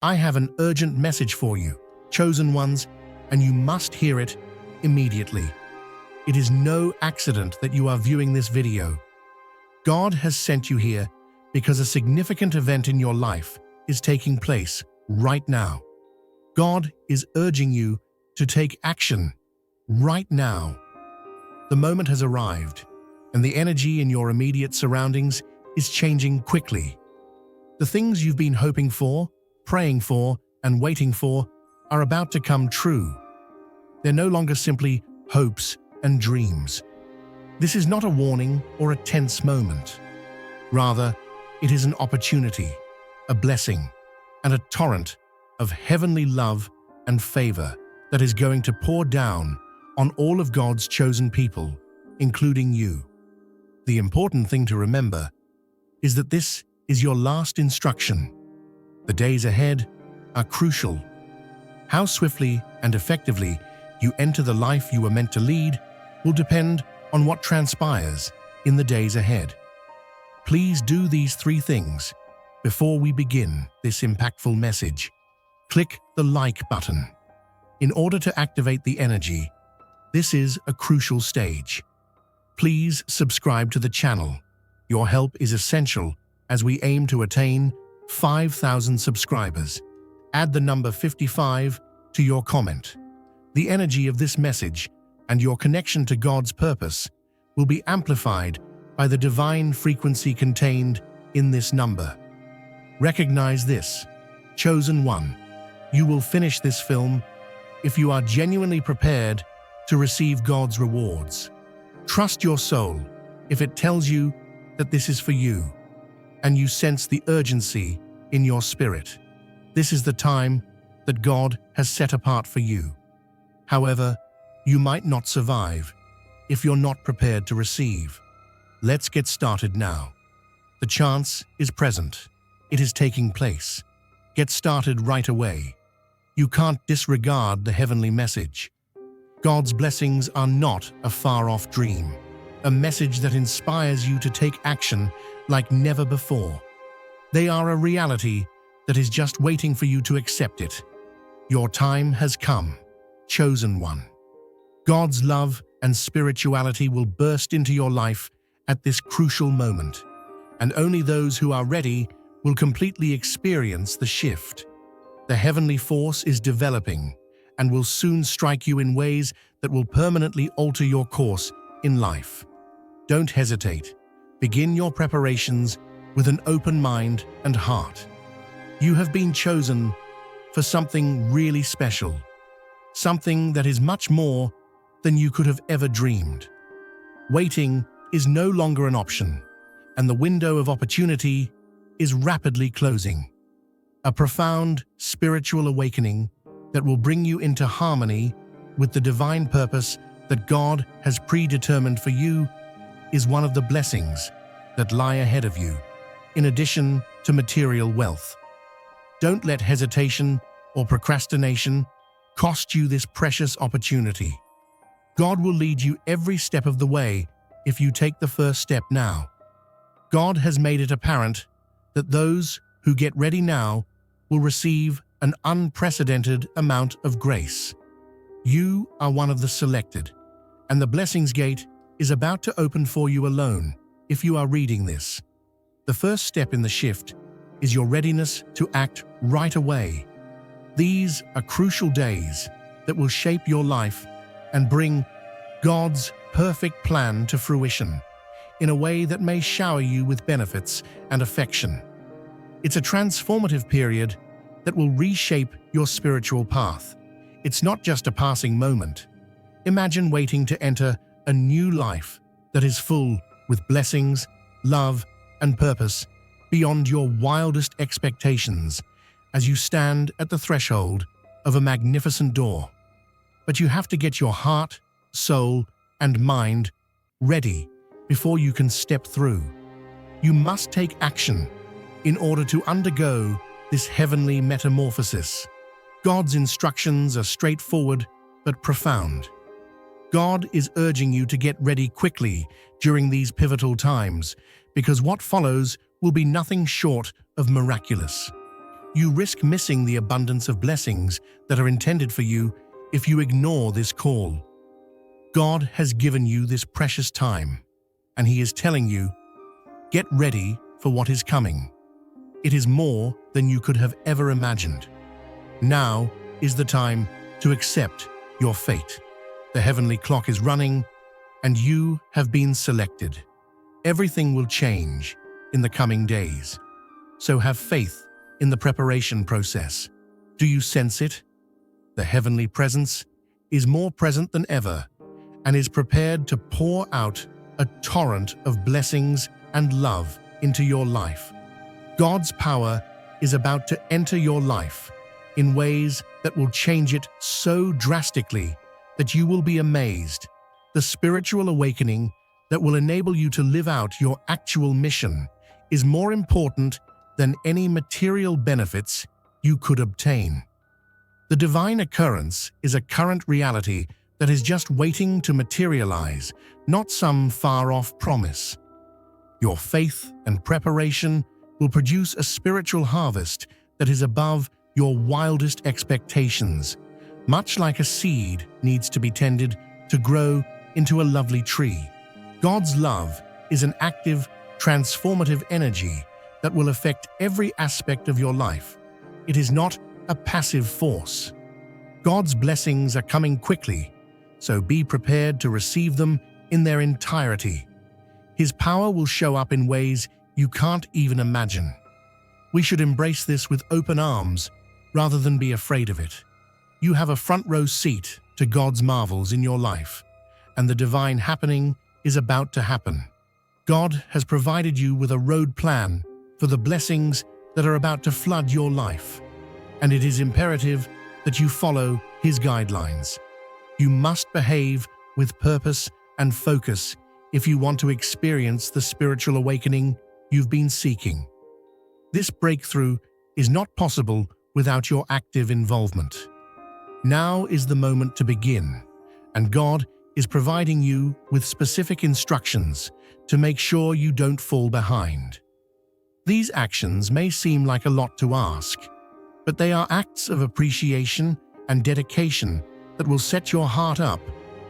I have an urgent message for you, chosen ones, and you must hear it immediately. It is no accident that you are viewing this video. God has sent you here because a significant event in your life is taking place right now. God is urging you to take action right now. The moment has arrived, and the energy in your immediate surroundings is changing quickly. The things you've been hoping for, praying for, and waiting for are about to come true. They're no longer simply hopes and dreams. This is not a warning or a tense moment. Rather, it is an opportunity, a blessing, and a torrent of heavenly love and favor that is going to pour down on all of God's chosen people, including you. The important thing to remember is that this is your last instruction. The days ahead are crucial. How swiftly and effectively you enter the life you were meant to lead will depend on what transpires in the days ahead. Please do these 3 things before we begin this impactful message. Click the like button. In order to activate the energy, this is a crucial stage. Please subscribe to the channel. Your help is essential as we aim to attain 5,000 subscribers. Add the number 55 to your comment. The energy of this message and your connection to God's purpose will be amplified by the divine frequency contained in this number. Recognize this, chosen one. You will finish this film if you are genuinely prepared to receive God's rewards. Trust your soul if it tells you that this is for you, and you sense the urgency in your spirit. This is the time that God has set apart for you. However, you might not survive if you're not prepared to receive. Let's get started now. The chance is present. It is taking place. Get started right away. You can't disregard the heavenly message. God's blessings are not a far-off dream, a message that inspires you to take action like never before. They are a reality that is just waiting for you to accept it. Your time has come, chosen one. God's love and spirituality will burst into your life at this crucial moment, and only those who are ready will completely experience the shift. The heavenly force is developing and will soon strike you in ways that will permanently alter your course in life. Don't hesitate. Begin your preparations with an open mind and heart. You have been chosen for something really special, something that is much more than you could have ever dreamed. Waiting is no longer an option, and the window of opportunity is rapidly closing. A profound spiritual awakening that will bring you into harmony with the divine purpose that God has predetermined for you is one of the blessings that lie ahead of you, in addition to material wealth. Don't let hesitation or procrastination cost you this precious opportunity. God will lead you every step of the way if you take the first step now. God has made it apparent that those who get ready now will receive an unprecedented amount of grace. You are one of the selected, and the blessings gate is about to open for you alone if you are reading this. The first step in the shift is your readiness to act right away. These are crucial days that will shape your life and bring God's perfect plan to fruition in a way that may shower you with benefits and affection. It's a transformative period that will reshape your spiritual path. It's not just a passing moment. Imagine waiting to enter a new life that is full with blessings, love, and purpose beyond your wildest expectations as you stand at the threshold of a magnificent door. But you have to get your heart, soul, and mind ready before you can step through. You must take action in order to undergo this heavenly metamorphosis. God's instructions are straightforward but profound. God is urging you to get ready quickly during these pivotal times because what follows will be nothing short of miraculous. You risk missing the abundance of blessings that are intended for you if you ignore this call. God has given you this precious time, and He is telling you, get ready for what is coming. It is more than you could have ever imagined. Now is the time to accept your fate. The heavenly clock is running, and you have been selected. Everything will change in the coming days. So have faith in the preparation process. Do you sense it? The heavenly presence is more present than ever and is prepared to pour out a torrent of blessings and love into your life. God's power is about to enter your life in ways that will change it so drastically that you will be amazed. The spiritual awakening that will enable you to live out your actual mission is more important than any material benefits you could obtain. The divine occurrence is a current reality that is just waiting to materialize, not some far-off promise. Your faith and preparation will produce a spiritual harvest that is above your wildest expectations. Much like a seed needs to be tended to grow into a lovely tree, God's love is an active, transformative energy that will affect every aspect of your life. It is not a passive force. God's blessings are coming quickly, so be prepared to receive them in their entirety. His power will show up in ways you can't even imagine. We should embrace this with open arms rather than be afraid of it. You have a front row seat to God's marvels in your life, and the divine happening is about to happen. God has provided you with a road plan for the blessings that are about to flood your life, and it is imperative that you follow His guidelines. You must behave with purpose and focus if you want to experience the spiritual awakening you've been seeking. This breakthrough is not possible without your active involvement. Now is the moment to begin, and God is providing you with specific instructions to make sure you don't fall behind. These actions may seem like a lot to ask, but they are acts of appreciation and dedication that will set your heart up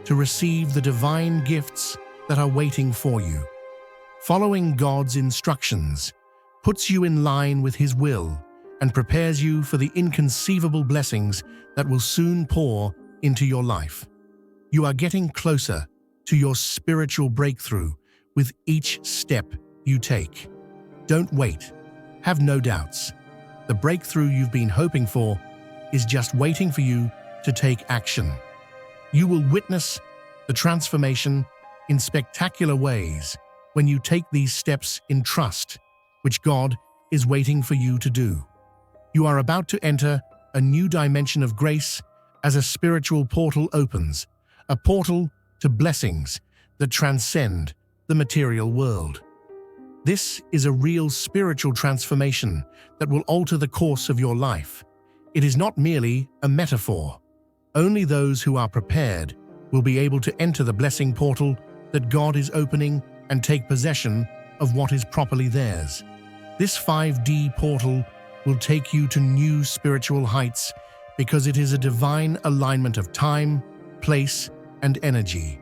to receive the divine gifts that are waiting for you. Following God's instructions puts you in line with His will and prepares you for the inconceivable blessings that will soon pour into your life. You are getting closer to your spiritual breakthrough with each step you take. Don't wait. Have no doubts. The breakthrough you've been hoping for is just waiting for you to take action. You will witness the transformation in spectacular ways when you take these steps in trust, which God is waiting for you to do. You are about to enter a new dimension of grace as a spiritual portal opens, a portal to blessings that transcend the material world. This is a real spiritual transformation that will alter the course of your life. It is not merely a metaphor. Only those who are prepared will be able to enter the blessing portal that God is opening and take possession of what is properly theirs. This 5D portal will take you to new spiritual heights because it is a divine alignment of time, place, and energy.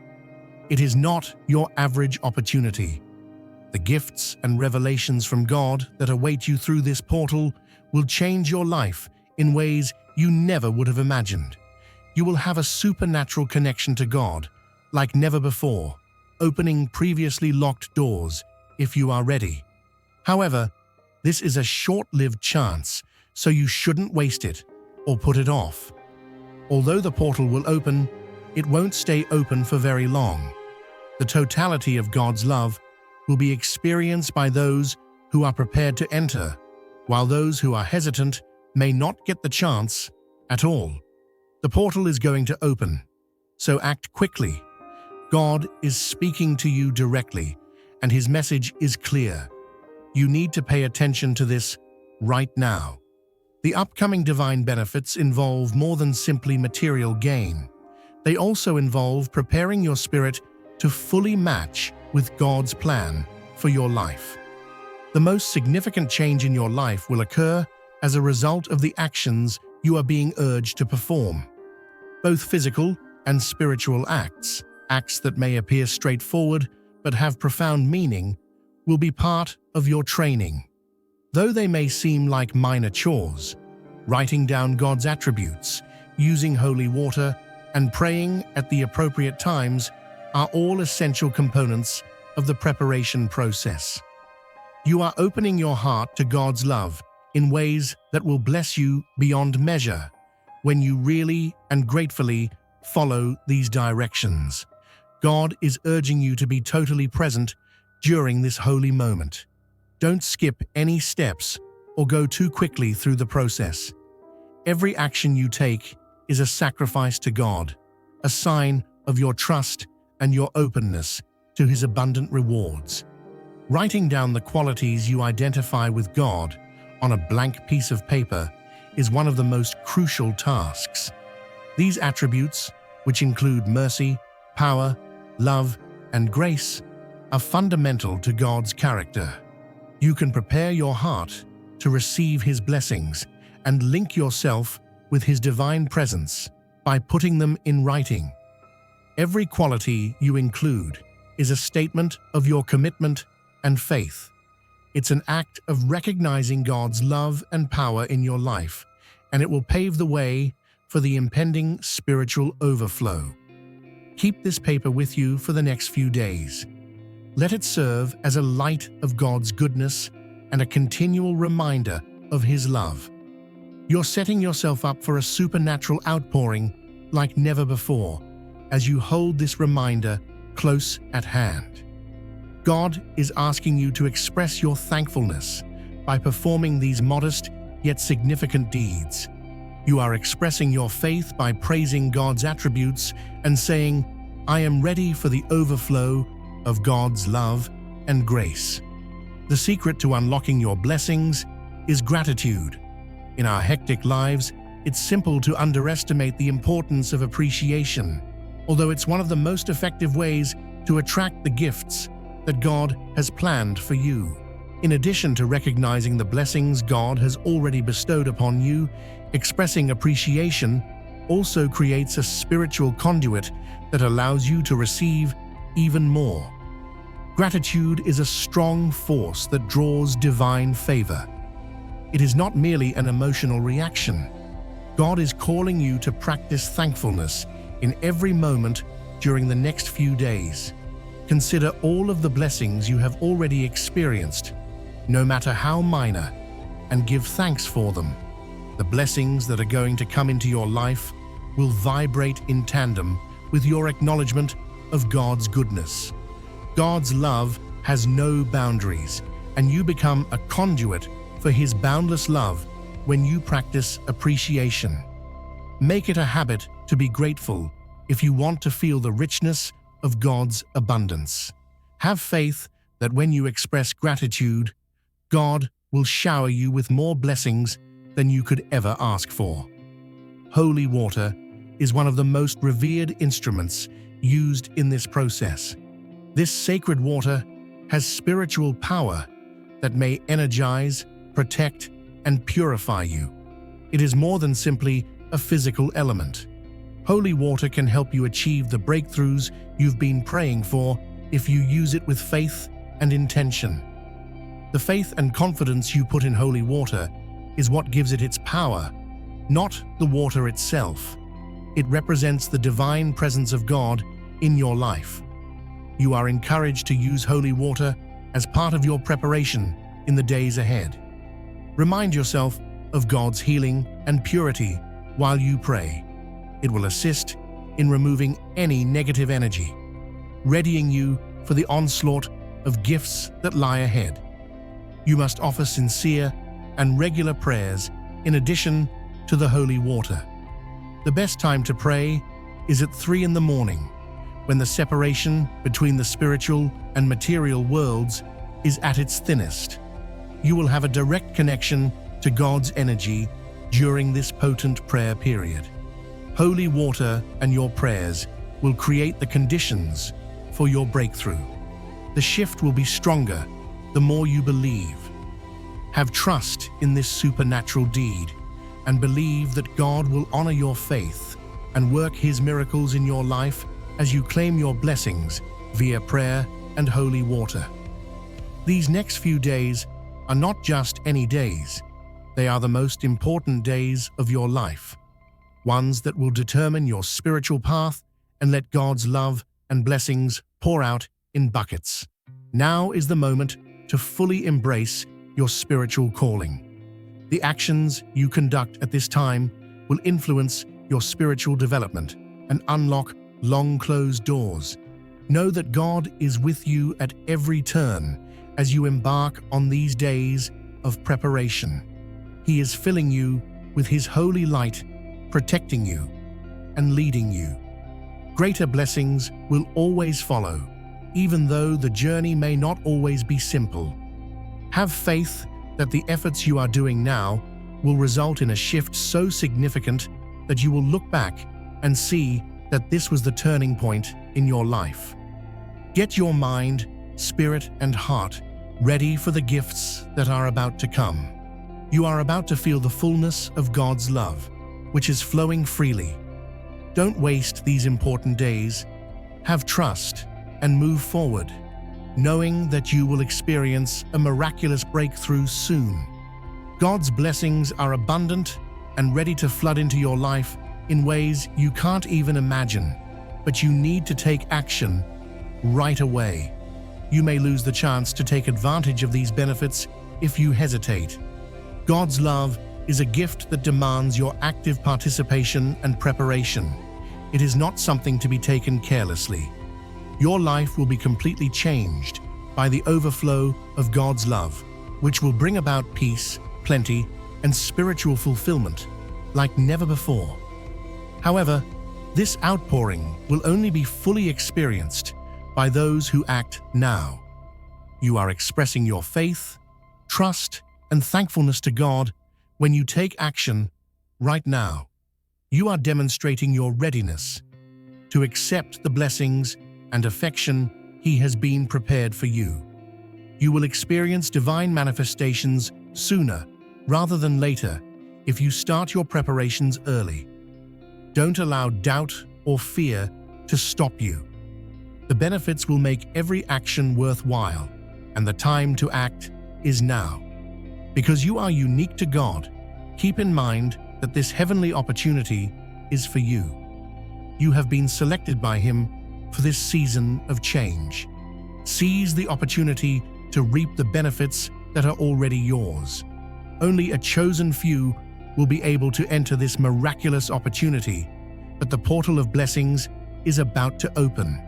It is not your average opportunity. The gifts and revelations from God that await you through this portal will change your life in ways you never would have imagined. You will have a supernatural connection to God like never before, opening previously locked doors if you are ready. However, this is a short-lived chance, so you shouldn't waste it or put it off. Although the portal will open, it won't stay open for very long. The totality of God's love will be experienced by those who are prepared to enter, while those who are hesitant may not get the chance at all. The portal is going to open, so act quickly. God is speaking to you directly, and His message is clear. You need to pay attention to this right now. The upcoming divine benefits involve more than simply material gain. They also involve preparing your spirit to fully match with God's plan for your life. The most significant change in your life will occur as a result of the actions you are being urged to perform. Both physical and spiritual acts that may appear straightforward but have profound meaning, will be part of your training. Though they may seem like minor chores, writing down God's attributes, using holy water, and praying at the appropriate times are all essential components of the preparation process. You are opening your heart to God's love in ways that will bless you beyond measure when you really and gratefully follow these directions. God is urging you to be totally present during this holy moment. Don't skip any steps or go too quickly through the process. Every action you take is a sacrifice to God, a sign of your trust and your openness to His abundant rewards. Writing down the qualities you identify with God on a blank piece of paper is one of the most crucial tasks. These attributes, which include mercy, power, love, and grace, are fundamental to God's character. You can prepare your heart to receive His blessings and link yourself with His divine presence by putting them in writing. Every quality you include is a statement of your commitment and faith. It's an act of recognizing God's love and power in your life, and it will pave the way for the impending spiritual overflow. Keep this paper with you for the next few days. Let it serve as a light of God's goodness and a continual reminder of His love. You're setting yourself up for a supernatural outpouring like never before as you hold this reminder close at hand. God is asking you to express your thankfulness by performing these modest yet significant deeds. You are expressing your faith by praising God's attributes and saying, "I am ready for the overflow of God's love and grace." The secret to unlocking your blessings is gratitude. In our hectic lives, it's simple to underestimate the importance of appreciation, although it's one of the most effective ways to attract the gifts that God has planned for you. In addition to recognizing the blessings God has already bestowed upon you, expressing appreciation also creates a spiritual conduit that allows you to receive even more. Gratitude is a strong force that draws divine favor. It is not merely an emotional reaction. God is calling you to practice thankfulness in every moment during the next few days. Consider all of the blessings you have already experienced, no matter how minor, and give thanks for them. The blessings that are going to come into your life will vibrate in tandem with your acknowledgement of God's goodness. God's love has no boundaries, and you become a conduit for His boundless love when you practice appreciation. Make it a habit to be grateful if you want to feel the richness of God's abundance. Have faith that when you express gratitude, God will shower you with more blessings than you could ever ask for. Holy water is one of the most revered instruments used in this process. This sacred water has spiritual power that may energize, protect, and purify you. It is more than simply a physical element. Holy water can help you achieve the breakthroughs you've been praying for if you use it with faith and intention. The faith and confidence you put in holy water is what gives it its power, not the water itself. It represents the divine presence of God in your life. You are encouraged to use holy water as part of your preparation in the days ahead. Remind yourself of God's healing and purity while you pray. It will assist in removing any negative energy, readying you for the onslaught of gifts that lie ahead. You must offer sincere and regular prayers in addition to the holy water. The best time to pray is at 3 in the morning, when the separation between the spiritual and material worlds is at its thinnest. You will have a direct connection to God's energy during this potent prayer period. Holy water and your prayers will create the conditions for your breakthrough. The shift will be stronger the more you believe. Have trust in this supernatural deed and believe that God will honor your faith and work His miracles in your life as you claim your blessings via prayer and holy water. These next few days are not just any days. They are the most important days of your life, ones that will determine your spiritual path and let God's love and blessings pour out in buckets. Now is the moment to fully embrace your spiritual calling. The actions you conduct at this time will influence your spiritual development and unlock long-closed doors. Know that God is with you at every turn as you embark on these days of preparation. He is filling you with His holy light, protecting you and leading you. Greater blessings will always follow, even though the journey may not always be simple. Have faith that the efforts you are doing now will result in a shift so significant that you will look back and see that this was the turning point in your life. Get your mind, spirit, and heart ready for the gifts that are about to come. You are about to feel the fullness of God's love, which is flowing freely. Don't waste these important days. Have trust and move forward, knowing that you will experience a miraculous breakthrough soon. God's blessings are abundant and ready to flood into your life in ways you can't even imagine, but you need to take action right away. You may lose the chance to take advantage of these benefits if you hesitate. God's love is a gift that demands your active participation and preparation. It is not something to be taken carelessly. Your life will be completely changed by the overflow of God's love, which will bring about peace, plenty, and spiritual fulfillment like never before. However, this outpouring will only be fully experienced by those who act now. You are expressing your faith, trust, and thankfulness to God when you take action right now. You are demonstrating your readiness to accept the blessings and affection He has been prepared for you. You will experience divine manifestations sooner rather than later if you start your preparations early. Don't allow doubt or fear to stop you. The benefits will make every action worthwhile, and the time to act is now. Because you are unique to God, keep in mind that this heavenly opportunity is for you. You have been selected by Him for this season of change. Seize the opportunity to reap the benefits that are already yours. Only a chosen few will be able to enter this miraculous opportunity, but the portal of blessings is about to open.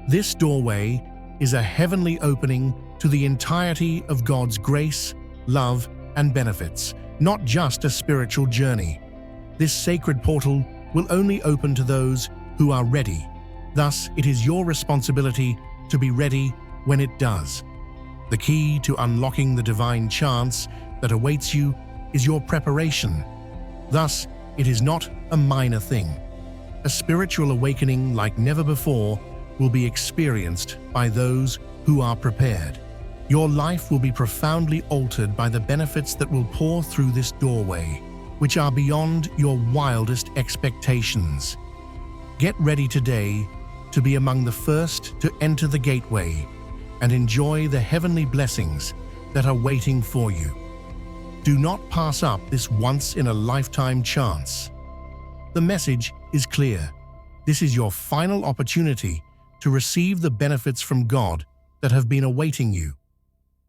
This doorway is a heavenly opening to the entirety of God's grace, love, and benefits, not just a spiritual journey. This sacred portal will only open to those who are ready. Thus, it is your responsibility to be ready when it does. The key to unlocking the divine chance that awaits you is your preparation. Thus, it is not a minor thing. A spiritual awakening like never before will be experienced by those who are prepared. Your life will be profoundly altered by the benefits that will pour through this doorway, which are beyond your wildest expectations. Get ready today to be among the first to enter the gateway and enjoy the heavenly blessings that are waiting for you. Do not pass up this once-in-a-lifetime chance. The message is clear. This is your final opportunity to receive the benefits from God that have been awaiting you.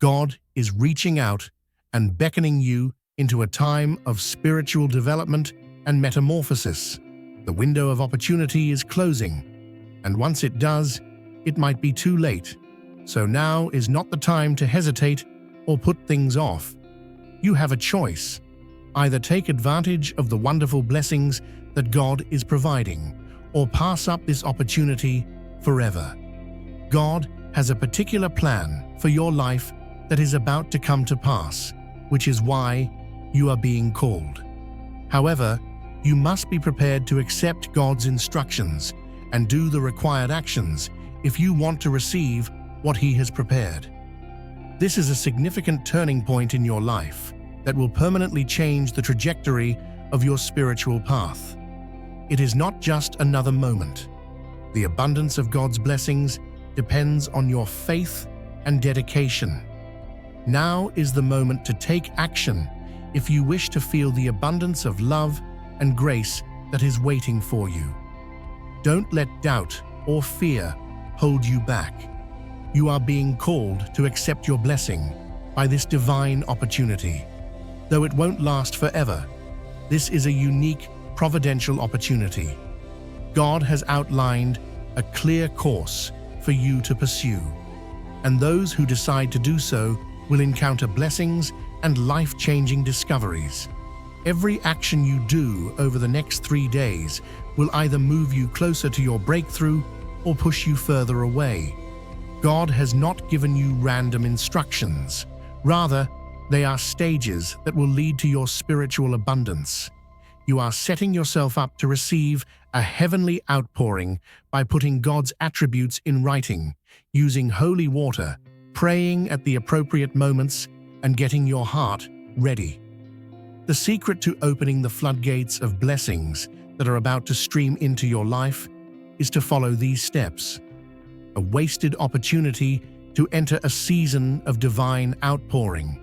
God is reaching out and beckoning you into a time of spiritual development and metamorphosis. The window of opportunity is closing, and once it does, it might be too late. So now is not the time to hesitate or put things off. You have a choice. Either take advantage of the wonderful blessings that God is providing, or pass up this opportunity forever. God has a particular plan for your life that is about to come to pass, which is why you are being called. However, you must be prepared to accept God's instructions and do the required actions if you want to receive what He has prepared. This is a significant turning point in your life, that will permanently change the trajectory of your spiritual path. It is not just another moment. The abundance of God's blessings depends on your faith and dedication. Now is the moment to take action if you wish to feel the abundance of love and grace that is waiting for you. Don't let doubt or fear hold you back. You are being called to accept your blessing by this divine opportunity. Though it won't last forever, this is a unique, providential opportunity. God has outlined a clear course for you to pursue, and those who decide to do so will encounter blessings and life-changing discoveries. Every action you do over the next 3 days will either move you closer to your breakthrough or push you further away. God has not given you random instructions. Rather, they are stages that will lead to your spiritual abundance. You are setting yourself up to receive a heavenly outpouring by putting God's attributes in writing, using holy water, praying at the appropriate moments, and getting your heart ready. The secret to opening the floodgates of blessings that are about to stream into your life is to follow these steps. A wasted opportunity to enter a season of divine outpouring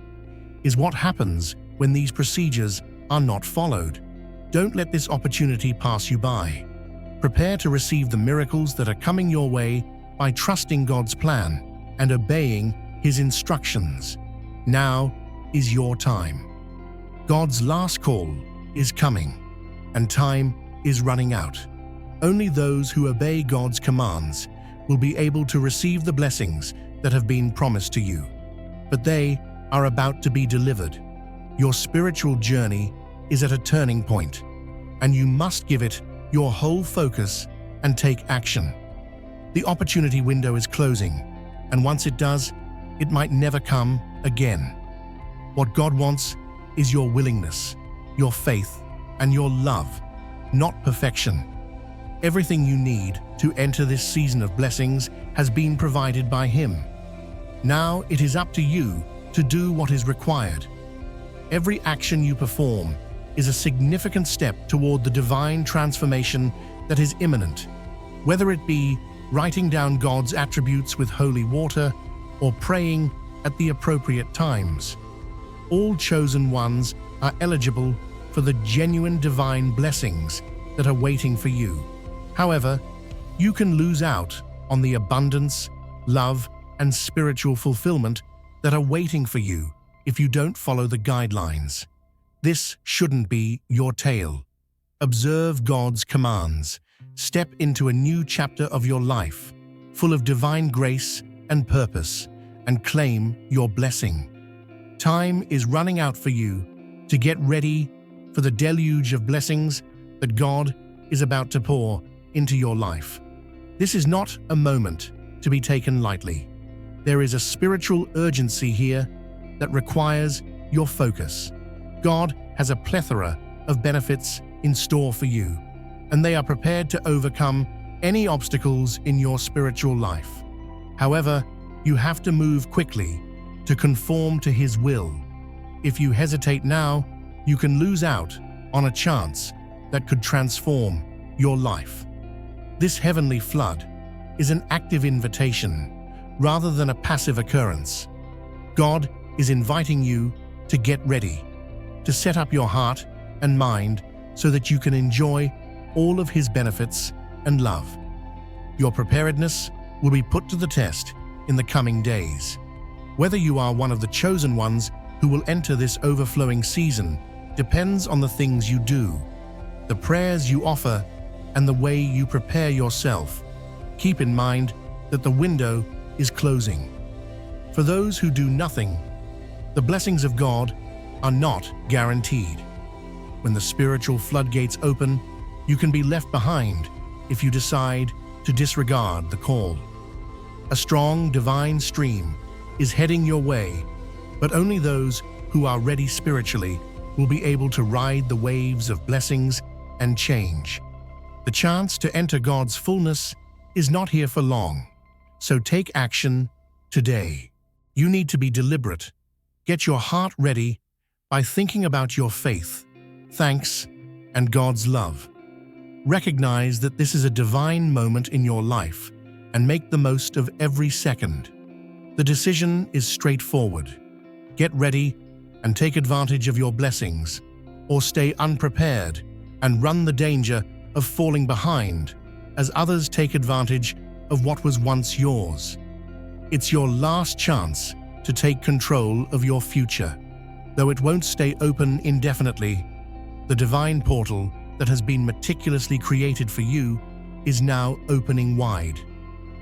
is what happens when these procedures are not followed. Don't let this opportunity pass you by. Prepare to receive the miracles that are coming your way by trusting God's plan and obeying His instructions. Now is your time. God's last call is coming, and time is running out. Only those who obey God's commands will be able to receive the blessings that have been promised to you. But they are about to be delivered. Your spiritual journey is at a turning point, and you must give it your whole focus and take action. The opportunity window is closing, and once it does, it might never come again. What God wants is your willingness, your faith, and your love, not perfection. Everything you need to enter this season of blessings has been provided by Him. Now it is up to you to do what is required. Every action you perform is a significant step toward the divine transformation that is imminent, whether it be writing down God's attributes with holy water or praying at the appropriate times. All chosen ones are eligible for the genuine divine blessings that are waiting for you. However, you can lose out on the abundance, love, and spiritual fulfillment that are waiting for you if you don't follow the guidelines. This shouldn't be your tale. Observe God's commands. Step into a new chapter of your life, full of divine grace and purpose, and claim your blessing. Time is running out for you to get ready for the deluge of blessings that God is about to pour into your life. This is not a moment to be taken lightly. There is a spiritual urgency here that requires your focus. God has a plethora of benefits in store for you, and they are prepared to overcome any obstacles in your spiritual life. However, you have to move quickly to conform to His will. If you hesitate now, you can lose out on a chance that could transform your life. This heavenly flood is an active invitation rather than a passive occurrence. God is inviting you to get ready, to set up your heart and mind so that you can enjoy all of His benefits and love. Your preparedness will be put to the test in the coming days. Whether you are one of the chosen ones who will enter this overflowing season depends on the things you do, the prayers you offer, and the way you prepare yourself. Keep in mind that the window is closing. For those who do nothing, the blessings of God are not guaranteed. When the spiritual floodgates open, you can be left behind if you decide to disregard the call. A strong divine stream is heading your way, but only those who are ready spiritually will be able to ride the waves of blessings and change. The chance to enter God's fullness is not here for long, so take action today. You need to be deliberate. Get your heart ready, by thinking about your faith, thanks, and God's love. Recognize that this is a divine moment in your life and make the most of every second. The decision is straightforward. Get ready and take advantage of your blessings, or stay unprepared and run the danger of falling behind as others take advantage of what was once yours. It's your last chance to take control of your future. Though it won't stay open indefinitely, the divine portal that has been meticulously created for you is now opening wide.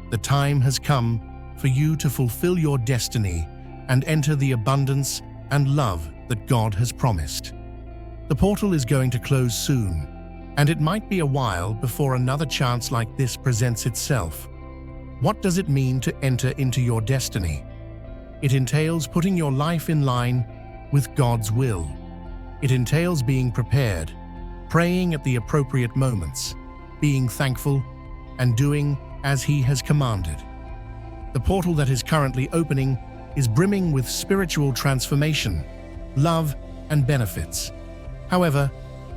The time has come for you to fulfill your destiny and enter the abundance and love that God has promised. The portal is going to close soon, and it might be a while before another chance like this presents itself. What does it mean to enter into your destiny? It entails putting your life in line with God's will. It entails being prepared, praying at the appropriate moments, being thankful, and doing as He has commanded. The portal that is currently opening is brimming with spiritual transformation, love, and benefits. However,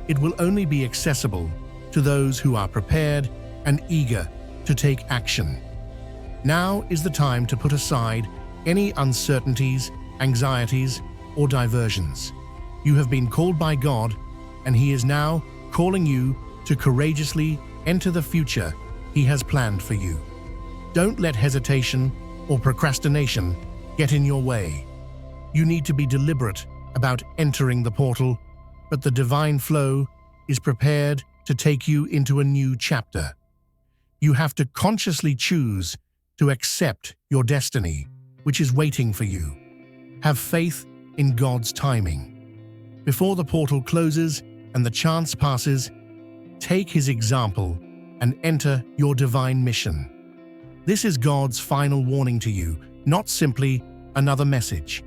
it will only be accessible to those who are prepared and eager to take action. Now is the time to put aside any uncertainties, anxieties, or diversions. You have been called by God, and He is now calling you to courageously enter the future He has planned for you. Don't let hesitation or procrastination get in your way. You need to be deliberate about entering the portal, but the divine flow is prepared to take you into a new chapter. You have to consciously choose to accept your destiny, which is waiting for you. Have faith in God's timing. Before the portal closes and the chance passes, take His example and enter your divine mission. This is God's final warning to you, not simply another message.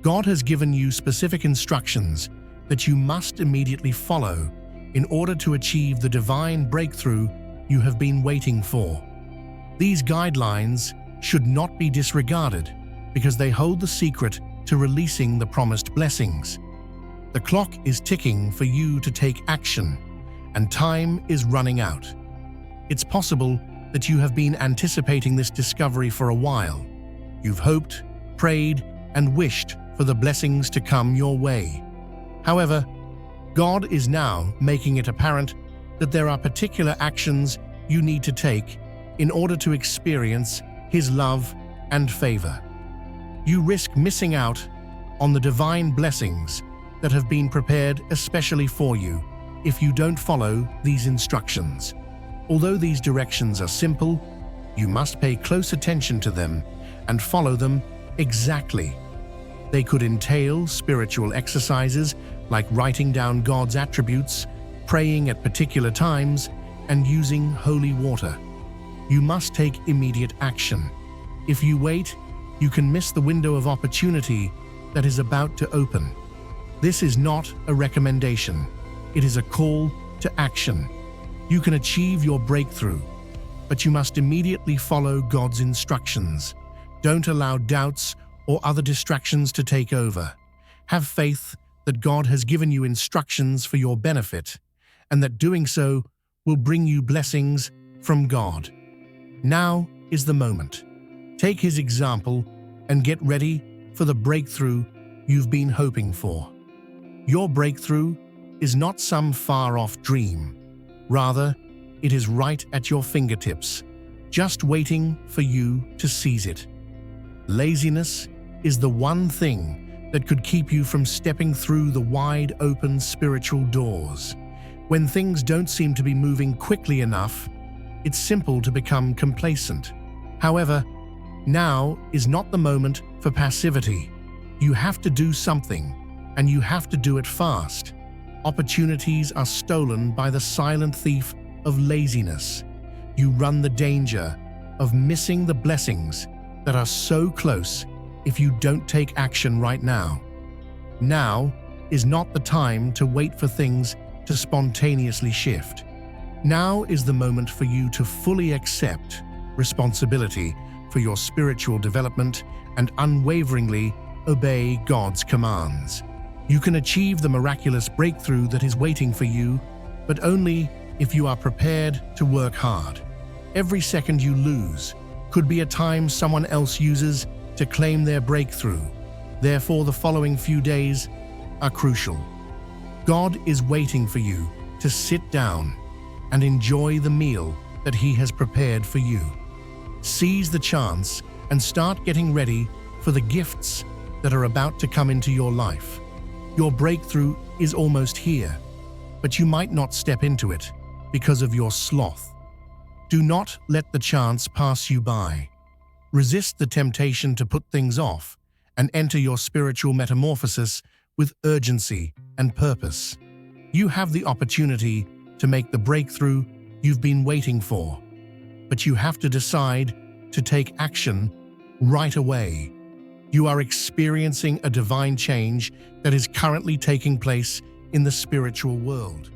God has given you specific instructions that you must immediately follow in order to achieve the divine breakthrough you have been waiting for. These guidelines should not be disregarded because they hold the secret to releasing the promised blessings. The clock is ticking for you to take action, and time is running out. It's possible that you have been anticipating this discovery for a while. You've hoped, prayed, and wished for the blessings to come your way. However, God is now making it apparent that there are particular actions you need to take in order to experience His love and favor. You risk missing out on the divine blessings that have been prepared especially for you if you don't follow these instructions. Although these directions are simple, you must pay close attention to them and follow them exactly. They could entail spiritual exercises like writing down God's attributes, praying at particular times, and using holy water. You must take immediate action. If you wait, you can miss the window of opportunity that is about to open. This is not a recommendation. It is a call to action. You can achieve your breakthrough, but you must immediately follow God's instructions. Don't allow doubts or other distractions to take over. Have faith that God has given you instructions for your benefit, and that doing so will bring you blessings from God. Now is the moment. Take His example and get ready for the breakthrough you've been hoping for. Your breakthrough is not some far-off dream. Rather, it is right at your fingertips, just waiting for you to seize it. Laziness is the one thing that could keep you from stepping through the wide-open spiritual doors. When things don't seem to be moving quickly enough, it's simple to become complacent. However, now is not the moment for passivity. You have to do something, and you have to do it fast. Opportunities are stolen by the silent thief of laziness. You run the danger of missing the blessings that are so close if you don't take action right now. Now is not the time to wait for things to spontaneously shift. Now is the moment for you to fully accept responsibility for your spiritual development and unwaveringly obey God's commands. You can achieve the miraculous breakthrough that is waiting for you, but only if you are prepared to work hard. Every second you lose could be a time someone else uses to claim their breakthrough. Therefore, the following few days are crucial. God is waiting for you to sit down and enjoy the meal that He has prepared for you. Seize the chance and start getting ready for the gifts that are about to come into your life. Your breakthrough is almost here, but you might not step into it because of your sloth. Do not let the chance pass you by. Resist the temptation to put things off and enter your spiritual metamorphosis with urgency and purpose. You have the opportunity to make the breakthrough you've been waiting for, but you have to decide to take action right away. You are experiencing a divine change that is currently taking place in the spiritual world.